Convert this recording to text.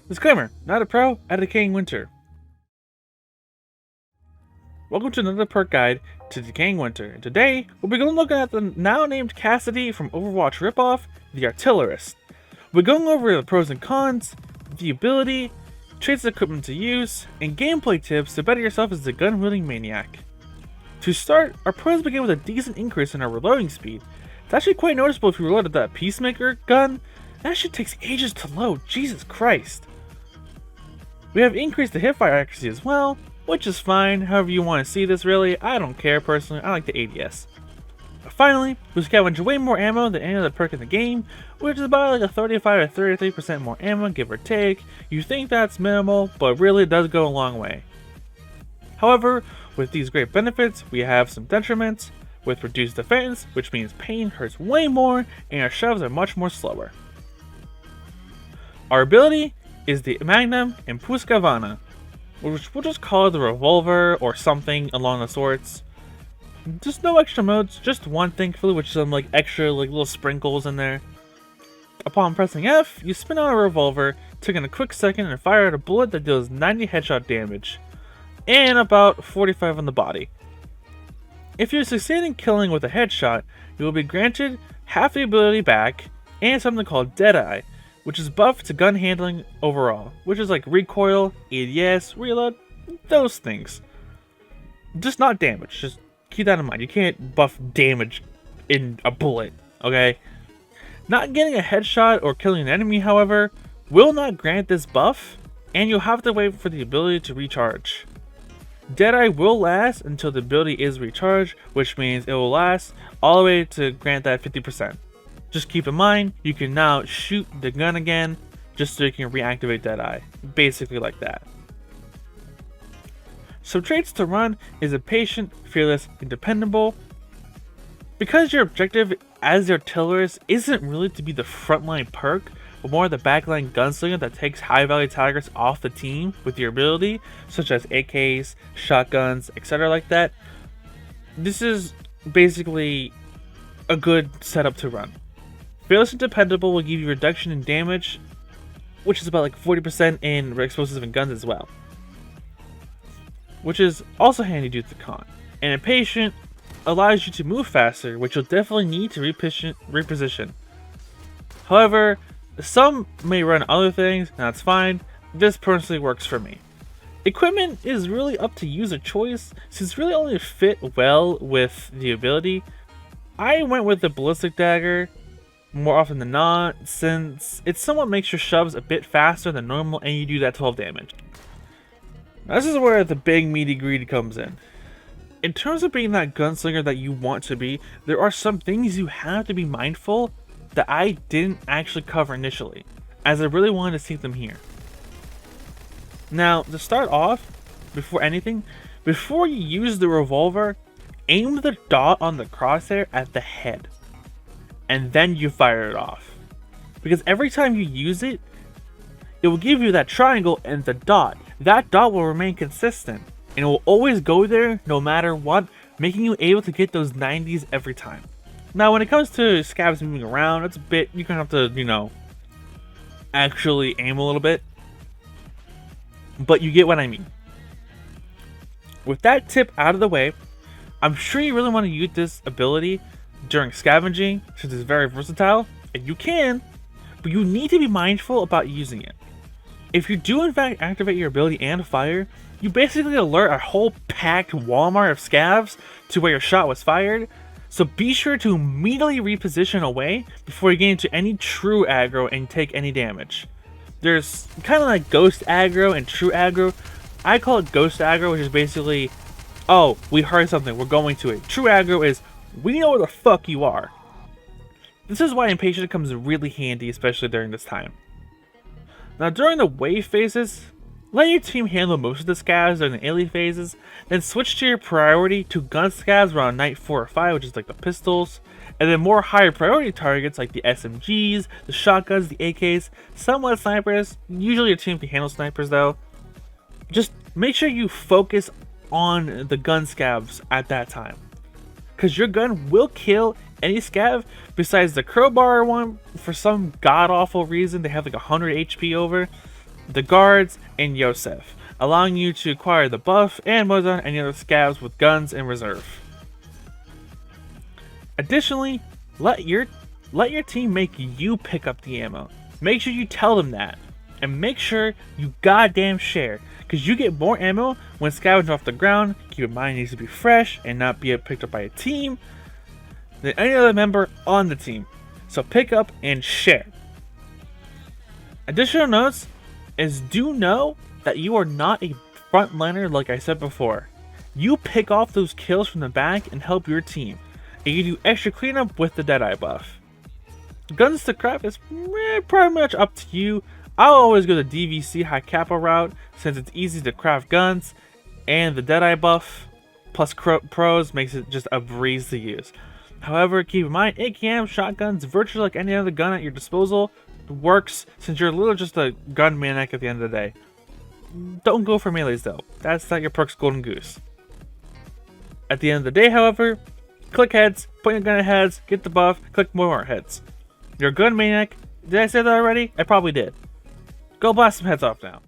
Disclaimer, not a pro at Decaying Winter. Welcome to another perk guide to Decaying Winter. And today, we'll be looking at the now named Cassid I from Overwatch ripoff, the Artillerist. We're going over the pros and cons, the ability, traits and equipment to use, and gameplay tips to better yourself as a gun-wielding maniac. To start, our pros begin with a decent increase in our reloading speed. It's actually quite noticeable if you reloaded that Peacemaker gun. That shit takes ages to load, Jesus Christ. We have increased the hipfire accuracy as well, which is fine, however you want to see this really. I don't care personally, I like the ADS. Finally, we scavenge way more ammo than any other perk in the game, which is about like a 35 to 33% more ammo, give or take. You think that's minimal, but really it does go a long way. However, with these great benefits, we have some detriments, with reduced defense, which means pain hurts way more, and our shoves are much more slower. Our ability is the Magnum and Puskavana, which we'll just call it the revolver or something along the sorts. Just no extra modes, just one thankfully, which is some like extra like little sprinkles in there. Upon pressing F, you spin out a revolver, taking a quick second and fire out a bullet that deals 90 headshot damage, and about 45 on the body. If you succeed in killing with a headshot, you will be granted half the ability back, and something called Deadeye, which is buffed to gun handling overall, which is like recoil, ADS, reload, those things. Just not damage, just keep that in mind. You can't buff damage in a bullet, okay? Not getting a headshot or killing an enemy, however, will not grant this buff, and you'll have to wait for the ability to recharge. Deadeye will last until the ability is recharged, which means it will last all the way to grant that 50%. Just keep in mind, you can now shoot the gun again, just so you can reactivate Deadeye. Basically like that. Some traits to run is a patient, fearless, and dependable. Because your objective as the Artillerist isn't really to be the frontline perk, but more the backline gunslinger that takes high value targets off the team with your ability, such as AKs, shotguns, etc. like that, this is basically a good setup to run. Fearless and dependable will give you reduction in damage, which is about like 40% in explosives and guns as well, which is also handy due to the con. And impatient allows you to move faster, which you'll definitely need to reposition. However, some may run other things, and that's fine. This personally works for me. Equipment is really up to user choice, since it's really only fit well with the ability. I went with the ballistic dagger more often than not, since it somewhat makes your shoves a bit faster than normal and you do that 12 damage. Now, this is where the big meaty greed comes in. In terms of being that gunslinger that you want to be, there are some things you have to be mindful that I didn't actually cover initially, as I really wanted to see them here. Now, to start off, before anything, before you use the revolver, aim the dot on the crosshair at the head, and then you fire it off. Because every time you use it, it will give you that triangle and the dot. That dot will remain consistent, and it will always go there no matter what, making you able to get those 90s every time. Now, when it comes to scabs moving around, it's a bit, you're gonna have to, actually aim a little bit. But you get what I mean. With that tip out of the way, I'm sure you really want to use this ability during scavenging, since it's very versatile, and you can, but you need to be mindful about using it. If you do in fact activate your ability and fire, you basically alert a whole packed Walmart of scavs to where your shot was fired, so be sure to immediately reposition away before you get into any true aggro and take any damage. There's kind of like ghost aggro and true aggro. I call it ghost aggro, which is basically, oh, we heard something, we're going to it. True aggro is, we know where the fuck you are. This is why impatient comes really handy, especially during this time. Now, during the wave phases, let your team handle most of the scavs during the melee phases, then switch to your priority to gun scavs around night 4 or 5, which is like the pistols, and then more higher priority targets like the SMGs, the shotguns, the AKs, somewhat snipers. Usually your team can handle snipers though. Just make sure you focus on the gun scavs at that time, because your gun will kill any scav besides the crowbar one. For some god awful reason, they have like 100 HP over. the guards, and Yosef, allowing you to acquire the buff and modes on any other scavs with guns in reserve. Additionally, let your team make you pick up the ammo. Make sure you tell them that, and make sure you goddamn share, because you get more ammo when scavenging off the ground. Keep in mind it needs to be fresh and not be picked up by a team than any other member on the team. So pick up and share. Additional notes is do know that you are not a frontliner like I said before. You pick off those kills from the back and help your team, and you do extra cleanup with the Deadeye buff. Guns to craft is pretty much up to you. I'll always go the DVC high kappa route since it's easy to craft guns, and the Deadeye buff plus pros makes it just a breeze to use. However, keep in mind, AKM shotguns, virtually like any other gun at your disposal, works since you're literally just a gun maniac at the end of the day. Don't go for melees though, that's not your Perk's golden goose. At the end of the day, however, click heads, point your gun at heads, get the buff, click more heads. You're a gun maniac. Did I say that already? I probably did. Go blast some heads off now.